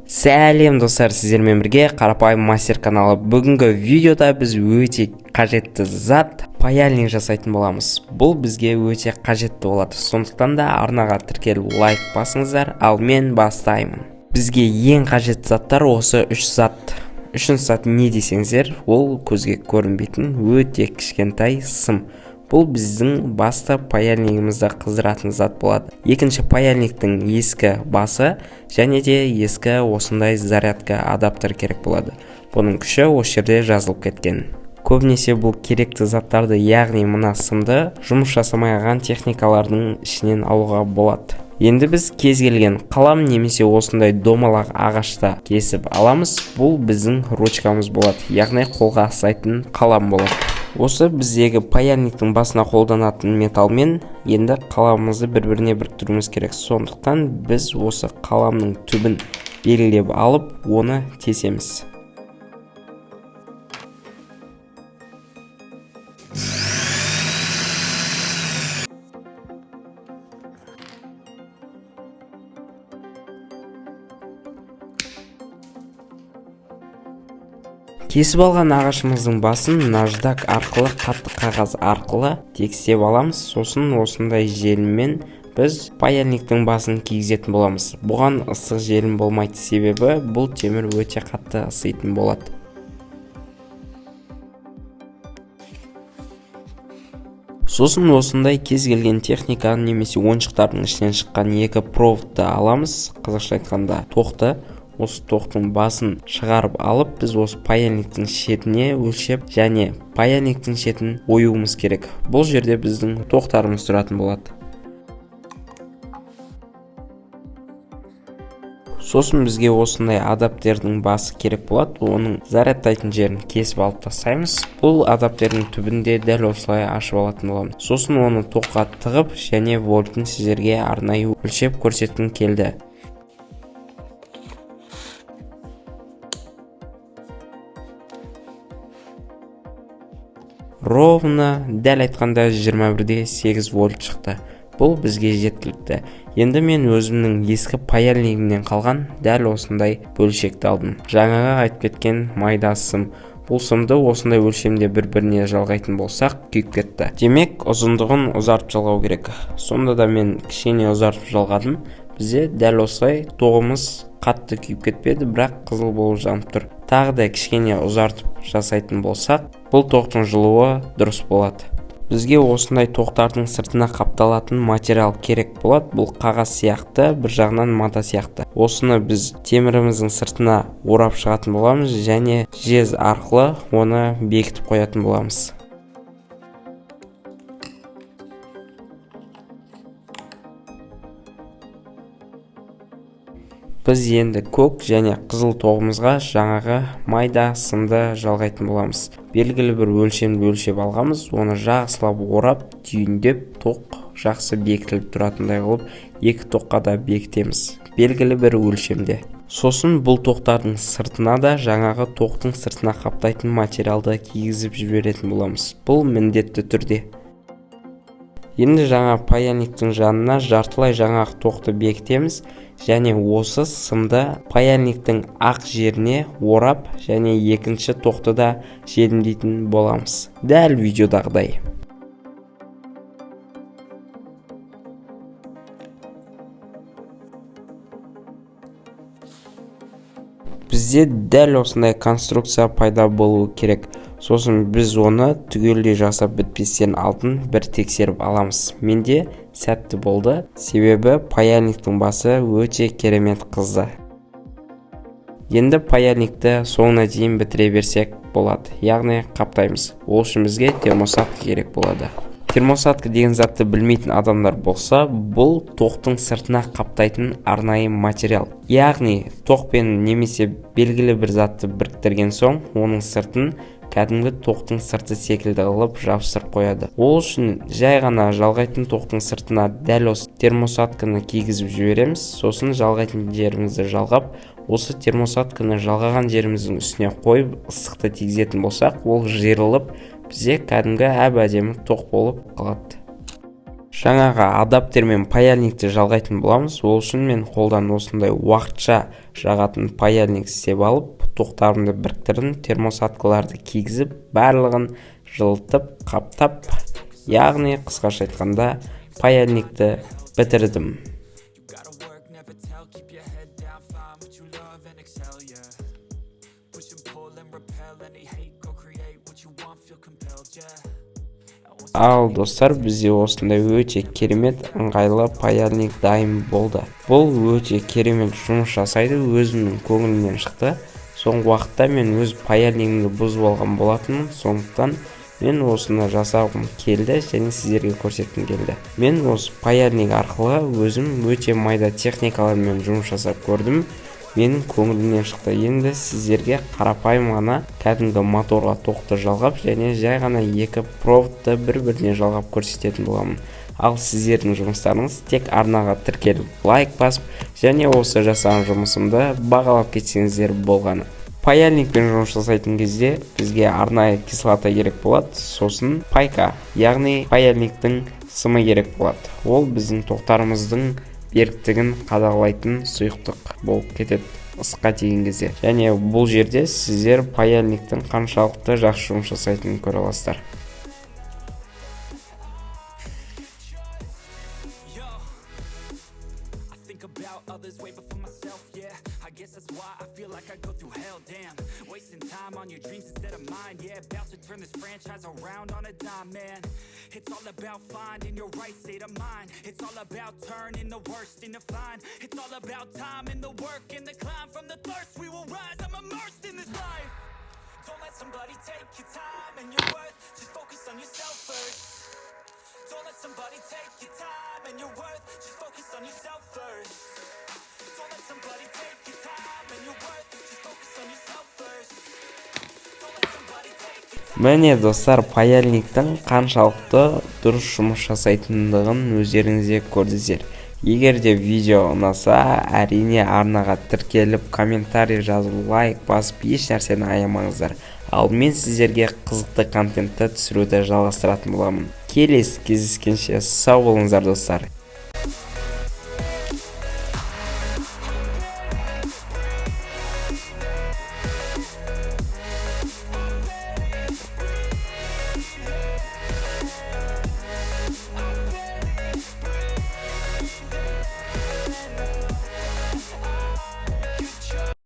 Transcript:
Сәлем достар, сіздермен бірге Қарапайым Мастер каналы. Бүгінгі видеода біз өте қажетті зат паяльник жасайтын боламыз. Бұл бізге өте қажетті болады. Сондықтан да арнаға тіркеліп лайк басыңыздар, ал мен бастаймын. Бізге ең қажетті заттар осы 3 зат. Үшінші зат не десеңіздер, ол көзге көрінбейтін өте кішкентай сым. Бұл біздің басты паяльнигімізді қыздыратын зат болады. Екінші паяльниктің ескі басы және де ескі осындай зарядка адаптер керек болады. Бұның күші осы жерде жазылып кеткен. Көбінесе бұл керекті заттарды, яғни мына сымды жұмыс жасамай қалған техникалардың ішінен алуға болады. Енді біз кез келген қалам немесе осындай домалақ ағашта кесіп аламыз. Бұл біздің ручкамыз болады, яғни қолға ұстайтын қалам болады. Осы біздегі паяльниктің басына қолданатын металмен енді қаламымызды бір-біріне біріктіруіміз керек. Сондықтан біз осы қаламның түбін белгілеп алып, оны тесеміз. Кесіп алған ағашымыздың басын наждак арқылы, қатты қағаз арқылы текстеп аламыз. Сосын осындай желіммен біз паяльниктің басын кигізетін боламыз. Бұған ыстық желім болмайды, себебі бұл темір өте қатты ыситын болады. Сосын осындай кез келген техниканың немесе ойыншықтардың ішінен шыққан екі проводты аламыз. Қазақша айтқанда тоқты. Осы тоқтың басын шығарып алып, біз осы паяльниктің шетіне өлшеп және паяльниктің шетін оюымыз керек. Бұл жерде біздің тоқтарымыз тұратын болады. Сосын бізге осындай адаптердің басы керек болады. Оның зарядтайтын жерін кесіп алып тастаймыз. Бұл адаптердің түбінде дәл осылай ашып алатын боламыз. Сосын оны тоққа тығып және вольтын сіздерге арнайы өлшеп көрсеткім келді. Ровно дәл айтқанда 21,8 вольт шықты. Бұл бізге жеткілікті. Енді мен өзімнің ескі паяльнигімнен қалған дәл осындай бөлшекті алдым. Жаңаға айтып кеткен майда сым. Бұл сымды осындай өлшемде бір-біріне жалғайтын болсақ, күйіп кетті. Демек, ұзындығын ұзартып жалғау керек. Сонда да мен кішкене ұзартып жалғадым. Бізде дәл осылай тоғымыз қатты күйіп кетпеді, бірақ қызыл болып жанып тұр. Тағы да кішкене ұзартып жасайтын болсақ, бұл тоқтың жылуы дұрыс болады. Бізге осындай тоқтардың сыртына қапталатын материал керек болады. Бұл қағаз сияқты, бір жағынан мата сияқты. Осыны біз теміріміздің сыртына орап шығатын боламыз және жез арқылы оны бекітіп қоятын боламыз. Біз енді көк және қызыл тоғымызға жаңағы майда сымды жалғайтын боламыз. Белгілі бір өлшемді өлшеп алғамыз, оны жақсылап орап, түйіндеп, тоқ жақсы бекітіліп тұратындай қылып, екі тоққа да бекітеміз. Белгілі бір өлшемде. Сосын бұл тоқтардың сыртына да жаңағы тоқтың сыртына қаптайтын материалды кигізіп жіберетін боламыз. Бұл міндетті түрде. Енді жаңа паяльниктің жанына жартылай жаңағы тоқты бекітеміз және осы сымды паяльниктің ақ жеріне орап және екінші тоқты да желімдейтін боламыз. Дәл видеодағыдай. Бізде дәл осындай конструкция пайда болуы керек. Сосын біз оны түгелдей жасап бітпестен алдын бір тексеріп аламыз. Менде сәтті болды, себебі паяльниктің басы өте керемет қызды. Енді паяльникті соңына дейін бітіре берсек болады, яғни қаптаймыз. Ол үшін бізге термосатка керек болады. Термосатка деген затты білмейтін адамдар болса, бұл тоқтың сыртына қаптайтын арнайы материал. Яғни тоқпен немесе белгілі бір затты біріктірген соң, оның сыртын кәдімгі тоқтың сырты секілді қылып жабыстырып қояды. Ол үшін жай ғана жалғайтын тоқтың сыртына дәл осы термосатканы кигізіп жібереміз. Сосын жалғайтын жерімізді жалғап, осы термосатканы жалғаған жеріміздің үстіне қойып ыстықты тигізетін болсақ, ол жиырылып, бізде кәдімгі әп-әдемі тоқ болып қалады. жаңағы адаптер мен паяльникті жалғайтын боламыз. Ол үшін мен қолдан осындай уақытша жағатын паяльник істеп алып, тоқтарымды біріктірдім, термосаткаларды кигізіп, барлығын жылытып, қаптап, яғни қысқаша айтқанда паяльникті бітірдім. Ал достар, бізде осындай өте керемет ыңғайлы паяльник дайын болды. Бұл өте керемет жұмыс жасайды, өзімнің көңілімнен шықты. Соңғы уақытта мен өз паяльнигімді бұзып алған болатынмын, сондықтан мен осыны жасағым келді және сіздерге көрсеткім келді. Мен осы паяльник арқылы өзім өте майда техникалармен жұмыс жасап көрдім. Менің көңілімнен шықты. Енді сіздерге қарапайым ғана кәдімгі моторға тоқты жалғап және жай ғана екі проводты бір-біріне жалғап көрсететін боламын. Ал сіздердің жұмыстарыңыз тек арнаға тіркеліп, лайк басып және осы жасаған жұмысымды бағалап кетсеңіздер болғаны. Паяльникпен жұмыс жасайтын кезде бізге арнайы кислота керек болады, сосын пайка, яғни паяльниктің сымы керек болады. Ол біздің тоқтарымыздың беріктігін қадағалайтын сұйықтық болып кетеді ысқа тиген кезде. Және бұл жерде сіздер паяльниктің қаншалықты жақсы жұмыс жасайтынын көре аласыздар. It's all about finding your right state of mind. It's all about turning the worst into fine. It's all about time and the work and the climb. From the thirst we will rise. I'm immersed in this life. Don't let somebody take your time and your worth. Just focus on yourself first. Don't let somebody take your time and your worth. Just focus on yourself first. Don't let somebody take your time and your worth. Just focus on yourself first. Don't let somebody take your time. Міне достар, паяльниктің қаншалықты дұрыс жұмыс жасайтындығын өздеріңізге көрдіңіздер. Егер де видео ұнаса, әрине арнаға тіркеліп, комментарий жазып, лайк басып, еш нәрсені аямаңыздар. Ал мен сіздерге қызықты контентті түсіруді жалғастыратын боламын. Келесі кездескенше сау болыңыздар достар.